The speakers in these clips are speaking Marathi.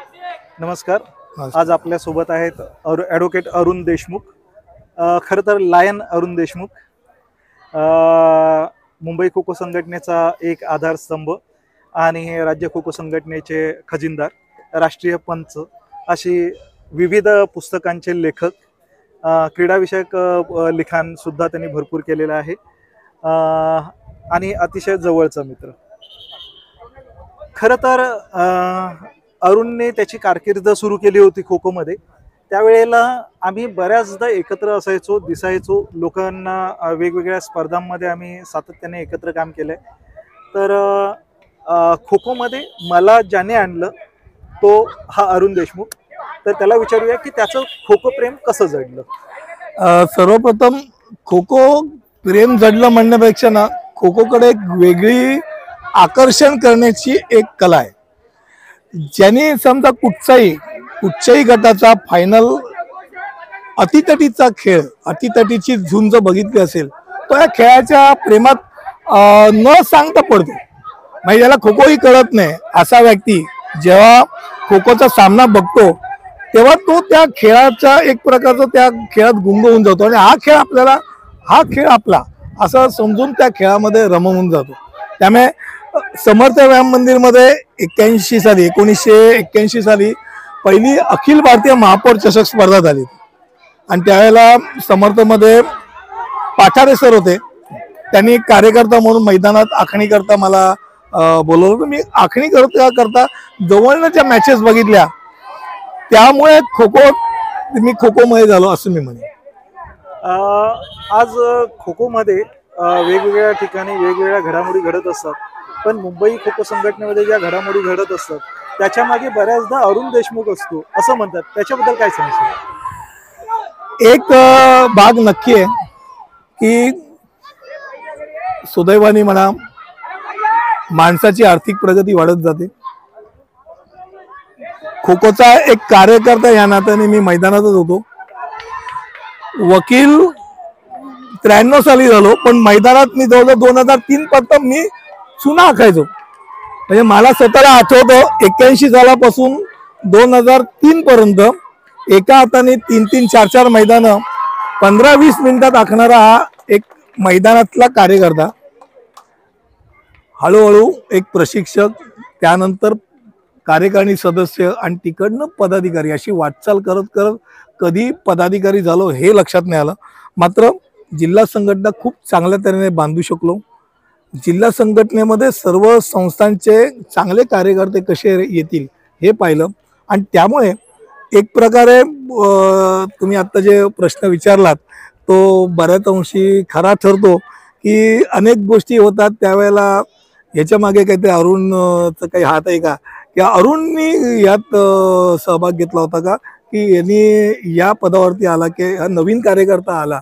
नमस्कार. नमस्कार. आज आपल्या सोबत आहेत ॲडव्होकेट अरुण देशमुख. खरं तर लायन अरुण देशमुख, मुंबई खो खो संघटनेचा एक आधारस्तंभ आणि राज्य खो खो संघटनेचे खजिनदार, राष्ट्रीय पंच अशी विविध पुस्तकांचे लेखक. क्रीडाविषयक लिखाणसुद्धा त्यांनी भरपूर केलेलं आहे आणि अतिशय जवळचा मित्र. खरं तर अरुणने त्याची कारकीर्द सुरू केली होती खो खोमध्ये. त्यावेळेला आम्ही बऱ्याचदा एकत्र असायचो, दिसायचो. लोकांना वेगवेगळ्या स्पर्धांमध्ये आम्ही सातत्याने एकत्र काम केलंय. तर खो खोमध्ये मला ज्याने आणलं तो हा अरुण देशमुख. तर त्याला विचारूया की त्याचं खो खो प्रेम कसं जडलं. सर्वप्रथम खो खो प्रेम जडलं म्हणण्यापेक्षा ना, खो खोकडे एक वेगळी आकर्षण करण्याची एक कला आहे. ज्याने समजा कुठच्याही गटाचा फायनल अतितटीचा खेळ, अतितटीची झुंज बघितली असेल, तो या खेळाच्या प्रेमात न सांगता पडतो. म्हणजे ज्याला खो खोही कळत नाही असा व्यक्ती जेव्हा खो खोचा सामना बघतो तेव्हा तो त्या खेळाचा एक प्रकारचा त्या खेळात गुंग होऊन जातो आणि हा खेळ आपला असं समजून त्या खेळामध्ये रमवून जातो. त्यामुळे समर्थ व्यायाम मंदिरमध्ये 1981 साली पहिली अखिल भारतीय महापौर चषक स्पर्धा झाली आणि त्यावेळेला समर्थमध्ये पाठारे सर होते. त्यांनी कार्यकर्ता म्हणून मैदानात आखणी करता मला बोलवलं होतं. मी आखणी करता जवळनं ज्या मॅचेस बघितल्या त्यामुळे मी खो खोमध्ये झालो असं मी म्हणेन. आज खो खोमध्ये वेगवेगळ्या ठिकाणी वेगवेगळ्या घडामोडी घडत असतात, पण मुंबई खो खो संघटनेमध्ये ज्या घडामोडी घडत असतात त्याच्या मागे बऱ्याचदा अरुण देशमुख असतो असं म्हणतात. त्याच्याबद्दल काय सांगशील? एक भाग नक्की आहे की सुदैवाने म्हणा माणसाची आर्थिक प्रगती वाढत जाते. खो खोचा एक कार्यकर्ता या नात्याने मी मैदानातच होतो. वकील 93 साली झालो, पण मैदानात मी जवळजवळ 2003 पर्यंत मी चुना आखायचो. म्हणजे मला स्वतःला आठवतं 81 सालापासून 2003 पर्यंत एका हाताने 3-3, 4-4 मैदानं 15-20 मिनिटात आखणारा हा एक मैदानातला कार्यकर्ता. हळूहळू एक प्रशिक्षक, त्यानंतर कार्यकारिणी सदस्य आणि तिकडनं पदाधिकारी अशी वाटचाल करत करत कधी पदाधिकारी झालो हे लक्षात नाही आलं. मात्र जिल्हा संघटना खूप चांगल्या तऱ्हेने बांधू शकलो. जिल्हा संघटनेमध्ये सर्व संस्थांचे चांगले कार्यकर्ते कसे येतील हे पाहिलं आणि त्यामुळे एक प्रकारे तुम्ही आत्ता जे प्रश्न विचारलात तो बऱ्याच अंशी खरा ठरतो की अनेक गोष्टी होतात त्यावेळेला ह्याच्या मागे काहीतरी अरुणचं काही हात आहे का, किंवा अरुणनी यात सहभाग घेतला होता का की यांनी या पदावरती आला की हा नवीन कार्यकर्ता आला.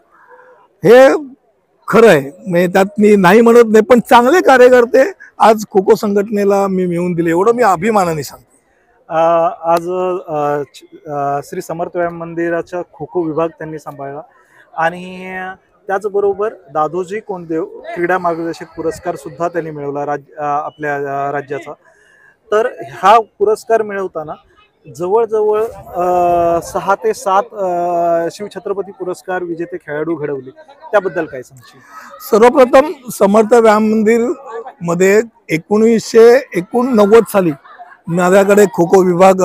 हे खरं आहे, म्हणजे त्यात मी नाही म्हणत नाही, पण चांगले कार्यकर्ते आज खो खो संघटनेला मी मिळवून दिले एवढं मी अभिमानाने सांगतो. आज श्री समर्थ व्यायाम मंदिराचा खो खो विभाग त्यांनी सांभाळला आणि त्याचबरोबर दादोजी कोंडदेव क्रीडा मार्गदर्शक पुरस्कार सुद्धा त्यांनी मिळवला आपल्या राज्याचा. तर हा पुरस्कार मिळवताना जवळजवळ 6 ते 7 शिवछत्रपती पुरस्कार विजेते खेळाडू घडवले. त्याबद्दल काय सांगशील? सर्वप्रथम समर्थ व्यायाम मंदिर मध्ये 1989 साली माझ्याकडे खो खो विभाग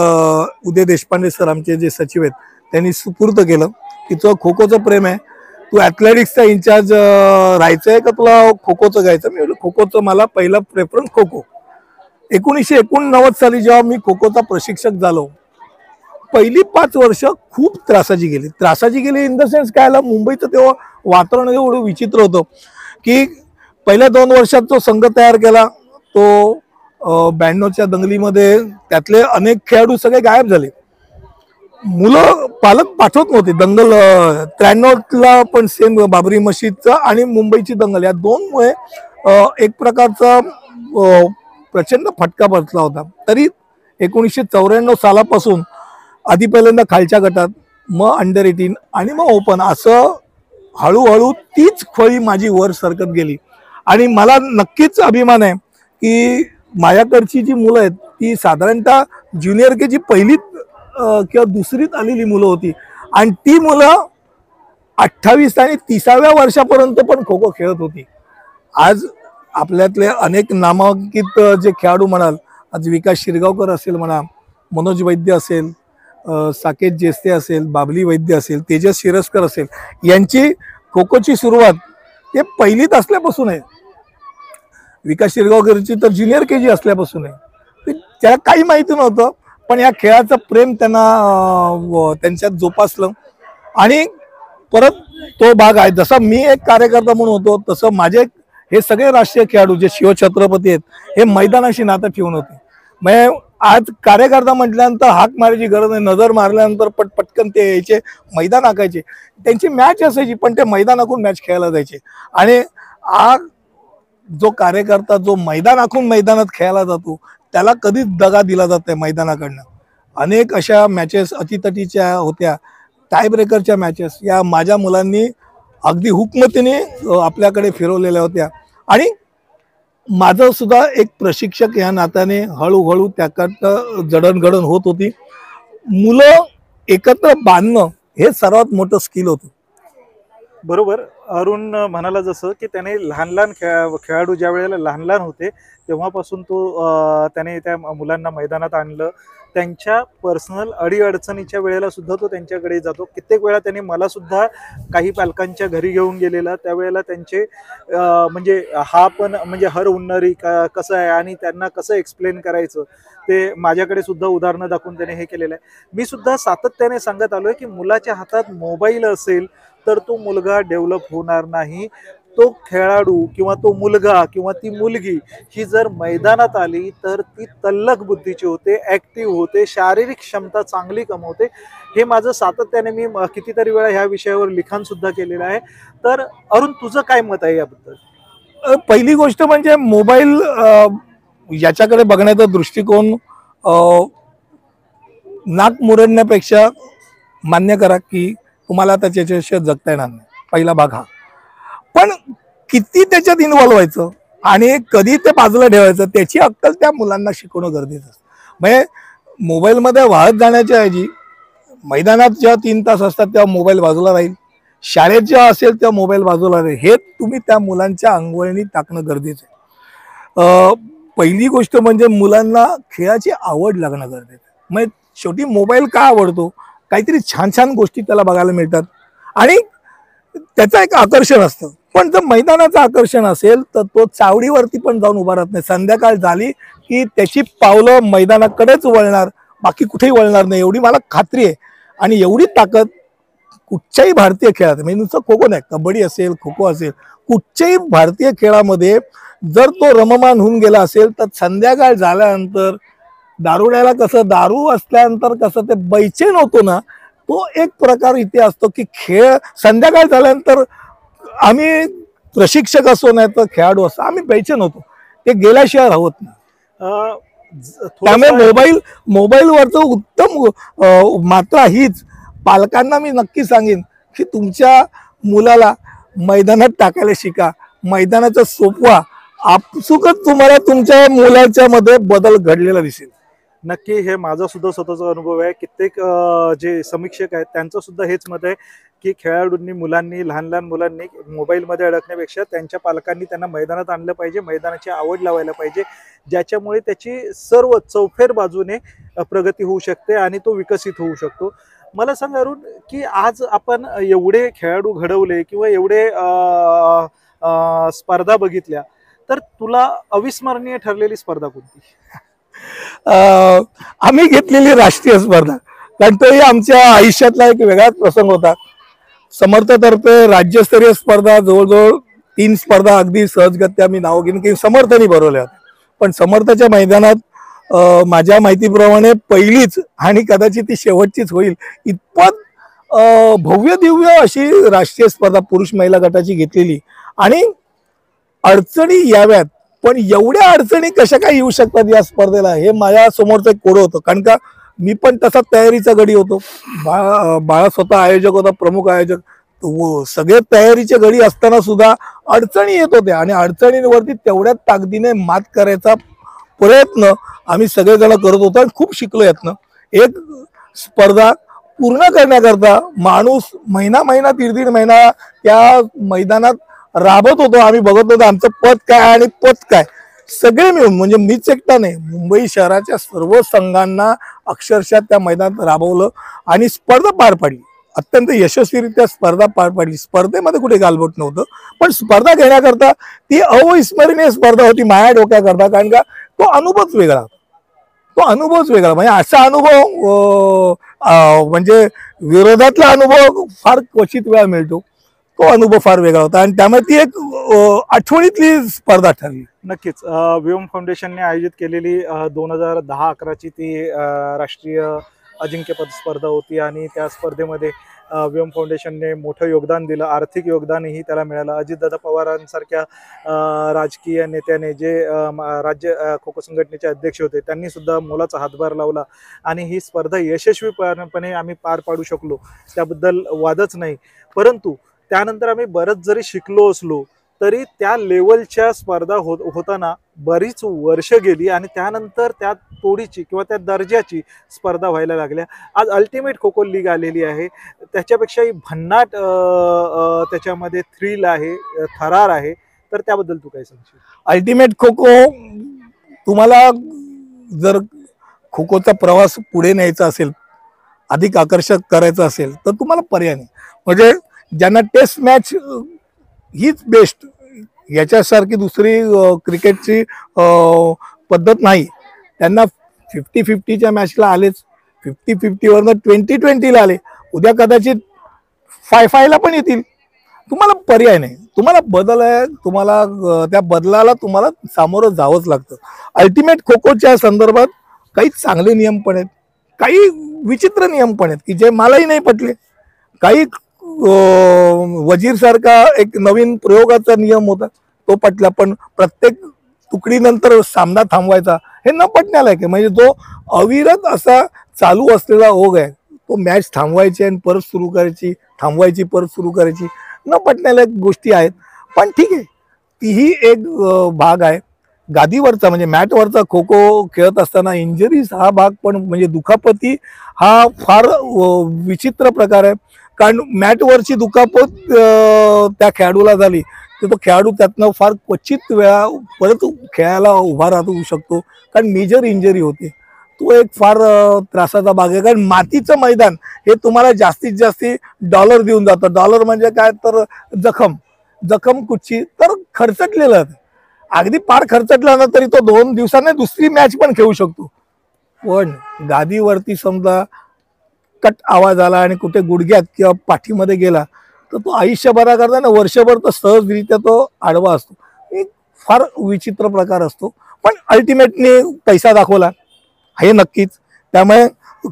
उदय देशपांडे सर आमचे जे सचिव आहेत त्यांनी सुपूर्द केलं की तो खो खोचं प्रेम आहे, तू ॲथलेटिक्सचा इन्चार्ज राहायचंय का तुला खो खोचं घ्यायचं. मी खो खोचं मला पहिला प्रेफरन्स खो खो. 1989 साली जेव्हा मी खो खोचा प्रशिक्षक झालो पहिली 5 वर्ष खूप त्रासाची गेली इन द सेन्स काय आलं, मुंबईचं तेव्हा वातावरण एवढं विचित्र होतं की पहिल्या 2 वर्षात जो संघ तयार केला तो 92च्या दंगलीमध्ये त्यातले अनेक खेळाडू सगळे गायब झाले. मुलं पालक पाठवत नव्हते. दंगल 93ला पण सेम बाबरी मशीदचा आणि मुंबईची दंगल या 2मुळे एक प्रकारचा प्रचंड फटका बसला होता. तरी 1994 सालापासून आधी पहिल्यांदा खालच्या गटात, मग अंडर 18 आणि मग ओपन, असं हळूहळू तीच खोळी माझी वर सरकत गेली. आणि मला नक्कीच अभिमान आहे की माझ्याकडची जी मुलं आहेत ती साधारणतः ज्युनियर के जी पहिलीत किंवा दुसरीत आलेली मुलं होती आणि ती मुलं 28 आणि 30व्या वर्षापर्यंत पण खो खो खेळत होती. आज आपल्यातले अनेक नामांकित जे खेळाडू म्हणाल, आज विकास शिरगावकर असेल म्हणा, मनोज वैद्य असेल, साकेत जेस्ते असेल, बाबली वैद्य असेल, तेजस शिरस्कर असेल, यांची खो खोची सुरुवात ते पहिलीत असल्यापासून आहे. विकास शिरगावकरची तर ज्युनियर के जी असल्यापासून आहे. त्याला काही माहिती नव्हतं, पण या खेळाचं प्रेम त्यांना त्यांच्यात जोपासलं आणि परत तो भाग आहे. जसा मी एक कार्यकर्ता म्हणून होतो, तसं माझे हे सगळे राष्ट्रीय खेळाडू जे शिवछत्रपती आहेत, हे मैदानाशी नातं ठेवून होते. म्हणजे आज कार्यकर्ता म्हटल्यानंतर हाक मारायची गरज नाही, नजर मारल्यानंतर पटकन ते यायचे, मैदान आखायचे. त्यांची मॅच असायची, पण ते मैदान आखून मॅच खेळायला जायचे. आणि आज जो कार्यकर्ता जो मैदान आखून मैदानात खेळायला जातो, त्याला कधीच दगा दिला जात नाही मैदानाकडनं. अनेक अशा मॅचेस अटीतटीच्या होत्या, टाय ब्रेकरच्या मॅचेस या माझ्या मुलांनी अगदी हुकमतीने आपल्याकडे फिरवलेल्या होत्या. आणि माझं सुद्धा एक प्रशिक्षक या नात्याने हळूहळू त्याकडं जडणघडण होत होती. मुलं एकत्र बांधणं हे सर्वात मोठं स्किल होतं. बरोबर. अरुण म्हणाला जसं की त्याने लहान लहान खेळाडू ज्या वेळेला लहान लहान होते तेव्हापासून त्याने त्या मुलांना मैदानात आणलं. त्यांच्या पर्सनल अडीअडचणीच्या वेळेला सुद्धा तो त्यांच्याकडे जातो. कित्येक वेळा त्याने मला सुद्धा काही पालकांच्या घरी घेऊन गेलेला, त्यावेळेला त्यांचे म्हणजे हा पण म्हणजे हर उन्नरी कसं आहे आणि त्यांना कसं एक्सप्लेन करायचं ते माझ्याकडे सुद्धा उदाहरणं दाखवून त्याने हे केलेलं आहे. मी सुद्धा सातत्याने सांगत आलोय की मुलाच्या हातात मोबाईल असेल तर तो मुलगा डेव्हलप होणार नाही. तो खेळाडू किंवा तो मुलगा किंवा ती मुलगी ही जर मैदानात आली तर ती तल्लख बुद्धीची होते, ऍक्टिव्ह होते, शारीरिक क्षमता चांगली कमवते. हे माझं सातत्याने मी कितीतरी वेळा ह्या विषयावर लिखाण सुद्धा केलेलं आहे. तर अरुण, तुझं काय मत आहे याबद्दल? पहिली गोष्ट म्हणजे मोबाईल याच्याकडे बघण्याचा दृष्टिकोन नाक मुरडण्यापेक्षा मान्य करा की तुम्हाला आता त्याच्याशिवाय जगता येणार नाही. पहिला भाग हा. पण किती त्याच्यात इन्व्हॉल्व्ह व्हायचं आणि कधी ते बाजूला ठेवायचं त्याची अक्कल त्या मुलांना शिकवणं गरजेचं असतं. म्हणजे मोबाईलमध्ये वाहत जाण्याच्या ऐवजी मैदानात जेव्हा 3 तास असतात तेव्हा मोबाईल बाजूला राहील, शाळेत जेव्हा असेल तेव्हा मोबाईल बाजूला राहील, हे तुम्ही त्या मुलांच्या अंगवळणी टाकणं गरजेचं आहे. पहिली गोष्ट म्हणजे मुलांना खेळाची आवड लागणं गरजेचं आहे. म्हणजे शेवटी मोबाईल का आवडतो, काहीतरी छान छान गोष्टी त्याला बघायला मिळतात आणि त्याचं एक आकर्षण असतं. पण जर मैदानाचं आकर्षण असेल तर तो चावडीवरती पण जाऊन उभा राहत नाही. संध्याकाळ झाली की त्याची पावलं मैदानाकडेच वळणार, बाकी कुठेही वळणार नाही, एवढी मला खात्री आहे. आणि एवढी ताकद कुठच्याही भारतीय खेळात, म्हणजे नुसतं खो खो नाही, कबड्डी असेल, खो खो असेल, कुठच्याही भारतीय खेळामध्ये जर तो रममान होऊन गेला असेल तर संध्याकाळ झाल्यानंतर दारुड्याला कसं दारू असल्यानंतर कसं ते बैचेन होतो ना, तो एक प्रकार इथे असतो की खेळ संध्याकाळ झाल्यानंतर आम्ही प्रशिक्षक असो नाही तर खेळाडू असो आम्ही बैचेन होतो, ते गेल्याशिवाय राहत नाही. त्यामुळे मोबाईलवरचं उत्तम मात्रा हीच पालकांना मी नक्की सांगेन की तुमच्या मुलाला मैदानात टाकायला शिका, मैदानाचं सोपवा, आपसुकच तुम्हाला तुमच्या मुलाच्या मध्ये बदल घडलेला दिसेल. नक्की. हे माझा सुद्धा स्वतःचा अनुभव आहे. कित्येक जे समीक्षक आहेत त्यांचं सुद्धा हेच मत आहे की खेळाडूंनी लहान लहान मुलांनी मोबाईलमध्ये अडकण्यापेक्षा त्यांच्या पालकांनी त्यांना मैदानात आणलं पाहिजे, मैदानाची आवड लावायला पाहिजे, ज्याच्यामुळे त्याची सर्व चौफेर बाजूने प्रगती होऊ शकते आणि तो विकसित होऊ शकतो. मला सांग अरुण की आज आपण एवढे खेळाडू घडवले किंवा एवढे स्पर्धा बघितल्या, तर तुला अविस्मरणीय ठरलेली स्पर्धा कोणती? आम्ही घेतलेली राष्ट्रीय स्पर्धा, कारण तोही आमच्या आयुष्यातला एक वेगळाच प्रसंग होता. समर्थतर्फे राज्यस्तरीय स्पर्धा जवळजवळ 3 स्पर्धा अगदी सहजगत्या मी नाव घेईन की समर्थांनी भरवल्या होत्या. पण समर्थाच्या मैदानात माझ्या माहितीप्रमाणे पहिलीच आणि कदाचित ती शेवटचीच होईल इतपत भव्य दिव्य अशी राष्ट्रीय स्पर्धा पुरुष महिला गटाची घेतलेली. आणि अडचणी याव्यात, पण एवढ्या अडचणी कशा काय येऊ शकतात या स्पर्धेला, हे माझ्या समोरचं एक कोडं होतं. कारण का मी पण तसा तयारीचा गडी होतो. बाळा स्वतः आयोजक होता, प्रमुख आयोजक. सगळे तयारीच्या गडी असताना सुद्धा अडचणी येत होत्या आणि अडचणींवरती तेवढ्याच ताकदीने मात करायचा प्रयत्न आम्ही सगळेजण करत होतो आणि खूप शिकलो यातनं. एक स्पर्धा पूर्ण करण्याकरता माणूस महिना महिना दीड महिना त्या मैदानात राबत होतो. आम्ही बघत होतो आमचं पद काय आणि पद काय सगळे मिळून, म्हणजे मीच एकटा नाही, मुंबई शहराच्या सर्व संघांना अक्षरशः त्या मैदानात राबवलं आणि स्पर्धा पार पाडली. अत्यंत यशस्वीरित्या स्पर्धा पार पाडली. स्पर्धेमध्ये कुठे गालबोट नव्हतं, पण स्पर्धा घेण्याकरता ती अविस्मरणीय स्पर्धा होती माझ्या डोक्याकरता. कारण का तो अनुभवच वेगळा, तो अनुभवच वेगळा. म्हणजे असा अनुभव म्हणजे विरोधातला अनुभव फार क्वचित वेळा मिळतो. तो अनुभव फार वेगळा होता आणि त्यामुळे ती एक आठवणीतली स्पर्धा ठरली. नक्कीच. व्योम फाउंडेशनने आयोजित केलेली 2010-11ची ती राष्ट्रीय अजिंक्यपद स्पर्धा होती आणि त्या स्पर्धेमध्ये व्योम फाउंडेशनने मोठं योगदान दिलं. आर्थिक योगदानही त्याला मिळालं. अजितदादा पवारांसारख्या राजकीय नेत्याने जे राज्य खो खो संघटनेचे अध्यक्ष होते त्यांनी सुद्धा मोलाचा हातभार लावला आणि ही स्पर्धा यशस्वीपणे आम्ही पार पाडू शकलो, त्याबद्दल वादच नाही. परंतु त्यानंतर आम्ही बरंच जरी शिकलो असलो तरी त्या लेवलच्या स्पर्धा होताना बरीच वर्ष गेली आणि त्यानंतर त्या तोडीची किंवा त्या दर्जाची स्पर्धा व्हायला लागल्या. आज अल्टिमेट खो खो लीग आलेली आहे. त्याच्यापेक्षाही भन्नाट त्याच्यामध्ये थ्रिल आहे, थरार आहे. तर त्याबद्दल तू काय सांगशील? अल्टिमेट खो खो तुम्हाला जर खो खोचा प्रवास पुढे न्यायचा असेल, अधिक आकर्षक करायचा असेल तर तुम्हाला पर्याय नाही. म्हणजे ज्यांना टेस्ट मॅच हीच बेस्ट, याच्यासारखी दुसरी क्रिकेटची पद्धत नाही, त्यांना 50-50च्या मॅचला आलेच, 50-50वरनं 20-20ला आले, उद्या कदाचित 5-5ला पण येतील. तुम्हाला पर्याय नाही, तुम्हाला बदल आहे, तुम्हाला त्या बदलाला तुम्हाला सामोरं जावंच लागतं. अल्टिमेट खो खोच्या संदर्भात काही चांगले नियम पण आहेत, काही विचित्र नियम पण आहेत की जे मलाही नाही पटले. काही वजीर सारखा एक नवीन प्रयोगाचा नियम होता तो पटला, पण प्रत्येक तुकडीनंतर सामना थांबवायचा हे न पटण्यालायक आहे. म्हणजे जो अविरत असा चालू असलेला ओघ आहे तो मॅच थांबवायची आणि परत सुरू करायची, थांबवायची परत सुरू करायची, न पटण्यालायक गोष्टी आहेत. पण ठीक आहे, तीही एक भाग आहे गादीवरचा, म्हणजे मॅटवरचा खो खो खेळत असताना इंजरीज हा भाग पण, म्हणजे दुखापती हा फार विचित्र प्रकार आहे. कारण मॅटवरची दुखापत त्या खेळाडूला झाली तर तो खेळाडू त्यातनं फार क्वचित वेळा परत खेळायला उभा राहू शकतो, कारण मेजर इंजरी होते. तो एक फार त्रासाचा भाग आहे. कारण मातीचं मैदान हे तुम्हाला जास्तीत जास्त डॉलर देऊन जातं. डॉलर म्हणजे काय तर जखम कुठची तर खर्चटलेलं, अगदी पार खर्चटला ना तरी तो 2 दिवसांनी दुसरी मॅच पण खेळू शकतो. पण गादीवरती समजा कट आवाज आला आणि कुठे गुडघ्यात किंवा पाठीमध्ये गेला तर तो आयुष्यभरा करता ना वर्षभर तर सहजरित्या तो आडवा असतो. एक फार विचित्र प्रकार असतो. पण अल्टिमेटली पैसा दाखवला हे नक्कीच. त्यामुळे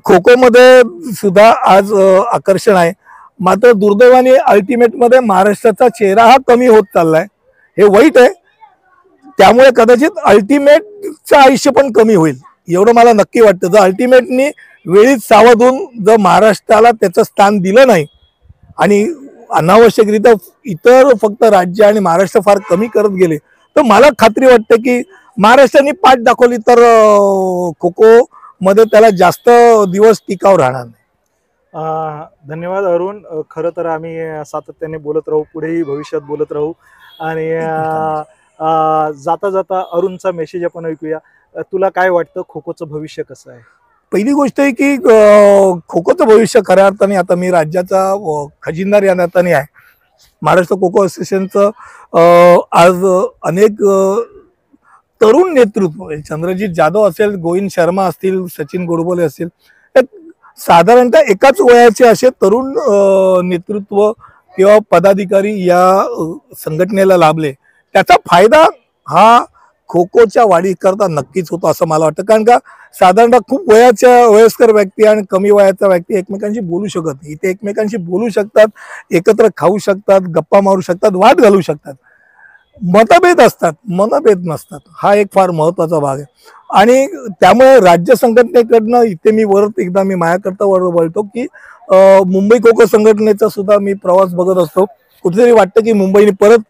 खो खोमध्ये सुद्धा आज आकर्षण आहे. मात्र दुर्दैवाने अल्टिमेटमध्ये महाराष्ट्राचा चेहरा हा कमी होत चाललाय, हे वाईट आहे. त्यामुळे कदाचित अल्टिमेटचं आयुष्य पण कमी होईल एवढं मला नक्की वाटतं. जर अल्टिमेटनी वेळीच सावध होऊन जर महाराष्ट्राला त्याचं स्थान दिलं नाही आणि अनावश्यकरित्या इतर फक्त राज्य आणि महाराष्ट्र फार कमी करत गेले तर मला खात्री वाटते की महाराष्ट्राने पाठ दाखवली तर खो खो मध्ये त्याला जास्त दिवस टिकाव राहणार नाही. धन्यवाद अरुण. खरं तर आम्ही सातत्याने बोलत राहू, पुढेही भविष्यात बोलत राहू. आणि जाता जाता अरुणचा मेसेज आपण ऐकूया. तुला काय वाटतं, खो खोचं भविष्य कसं आहे? पहिली गोष्ट आहे की खो खोचं भविष्य खऱ्या अर्थाने, आता मी राज्याचा खजिनदार या नात्याने आहे. महाराष्ट्र खो खो असोसिएशनचं आज अनेक तरुण नेतृत्व, चंद्रजीत जाधव असेल, गोविंद शर्मा असतील, सचिन गोडबोले असतील, साधारणतः एकाच वयाचे असे तरुण नेतृत्व किंवा पदाधिकारी या संघटनेला लाभले. त्याचा फायदा हा खो खोच्या वाढीकरता नक्कीच होतो असं मला वाटतं. कारण का साधारणतः खूप वयस्कर व्यक्ती आणि कमी वयाचा व्यक्ती एकमेकांशी बोलू शकत नाही. ते एकमेकांशी बोलू शकतात, एकत्र खाऊ शकतात, गप्पा मारू शकतात, वाद घालू शकतात. मतभेद असतात, मनभेद नसतात. हा एक फार महत्वाचा भाग आहे. आणि त्यामुळे राज्य संघटनेकडनं इथे मी वरत एकदा मी माझ्याकरता बोलतो की मुंबई खो खो संघटनेचा सुद्धा मी प्रवास बघत असतो. कुठेतरी वाटतं की मुंबईने परत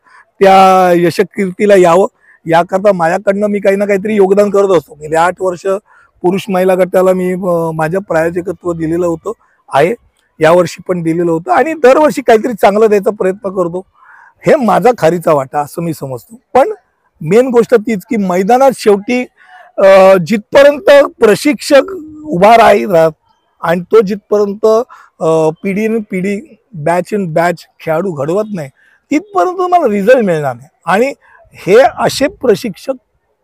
त्या यशकीर्तीला यावं. याकरता माझ्याकडनं मी काही ना काहीतरी योगदान करत असतो. गेले 8 वर्ष पुरुष महिला गटाला मी माझं प्रायोजकत्व दिलेलं होतं आहे, यावर्षी पण दिलेलं होतं आणि दरवर्षी काहीतरी चांगलं द्यायचा प्रयत्न करतो. हे माझा खारीचा वाटा असं मी समजतो. पण मेन गोष्ट तीच की मैदानात शेवटी जिथपर्यंत प्रशिक्षक उभा राहत आणि तो जिथपर्यंत पिढीने पिढी बॅच इन बॅच खेळाडू घडवत नाही तिथपर्यंत मला रिझल्ट मिळणार नाही. आणि हे असे प्रशिक्षक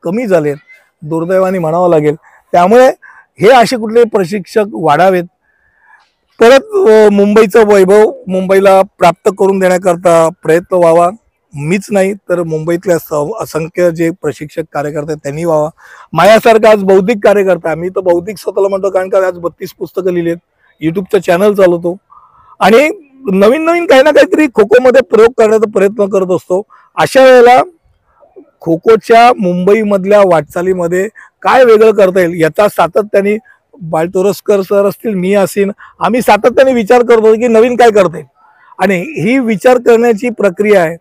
कमी झालेत दुर्दैवाने म्हणावं लागेल. त्यामुळे हे असे कुठले प्रशिक्षक वाढावेत. परत मुंबईचं वैभव मुंबईला प्राप्त करून देण्याकरता प्रयत्न व्हावा. मीच नाही तर मुंबईतल्या असंख्य जे प्रशिक्षक कार्यकर्ते त्यांनी व्हावा. माझ्यासारखा आज बौद्धिक कार्यकर्ता, मी तर बौद्धिक स्वतःला म्हणतो कारण का आज 32 पुस्तकं लिहिलेत, युट्यूबचं चॅनल चालवतो आणि नवीन नवीन काही ना काहीतरी खो खो मध्ये प्रयोग करण्याचा प्रयत्न करत असतो. अशा वेळेला खो खोच्या मुंबईमधल्या वाटचालीमध्ये काय वेगळं करता येईल याचा सातत्याने बालतोरसकर सर असतील, मी असेल, आम्ही सातत्याने विचार करतो की नवीन काय करता येईल. आणि ही विचार करण्याची प्रक्रिया आहे.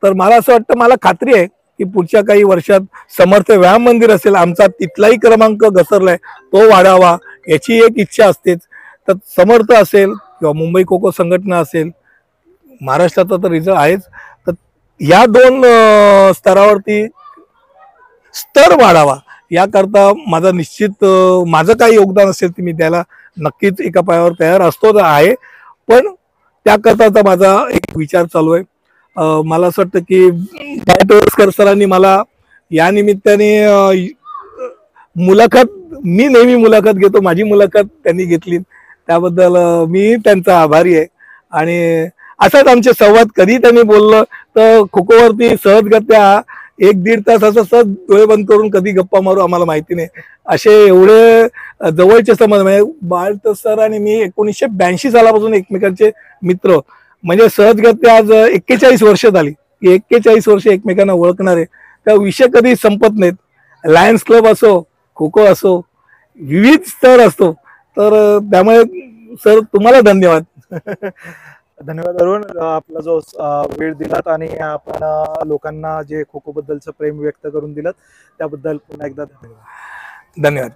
तर मला असं वाटतं, मला खात्री आहे की पुढच्या काही वर्षात समर्थ व्यायाम मंदिर असेल, आमचा तिथलाही क्रमांक घसरलाय तो वाढावा याची एक इच्छा असतेच. तर समर्थ असेल किंवा मुंबई खो खो संघटना असेल, महाराष्ट्राचा तर रिझल्ट आहेच, तर या 2 स्तरावरती स्तर वाढावा याकरता माझा निश्चित माझं काही योगदान असेल ते मी द्यायला नक्कीच एका पायावर तयार असतो तर आहे. पण त्याकरता माझा एक विचार चालू आहे. मला असं वाटतं की बालतोरसकर सरांनी मला या निमित्ताने मुलाखत, मी नेहमी मुलाखत घेतो, माझी मुलाखत त्यांनी घेतली त्याबद्दल मी त्यांचा आभारी आहे. आणि असाच आमचे संवाद कधी त्यांनी बोललं तर खो खोवरती सहजगत्या 1-1.5 तास असं सहज डोळे बंद करून कधी गप्पा मारू आम्हाला माहिती नाही. असे एवढे जवळचे संबंध, म्हणजे बाळत सर आणि मी 1982 सालापासून एकमेकांचे मित्र, म्हणजे सहजगत्या आज 41 वर्ष झाली. 41 वर्ष एकमेकांना ओळखणारे, त्या विषय कधी संपत नाहीत. लायन्स क्लब असो, खो खो असो, विविध स्तर असतो. तर त्यामुळे सर तुम्हाला धन्यवाद. धन्यवाद अरुण, आपला जो वेळ दिलात आणि आपण लोकांना जे खो खो बद्दलचं प्रेम व्यक्त करून दिलं त्याबद्दल पुन्हा एकदा धन्यवाद. धन्यवाद.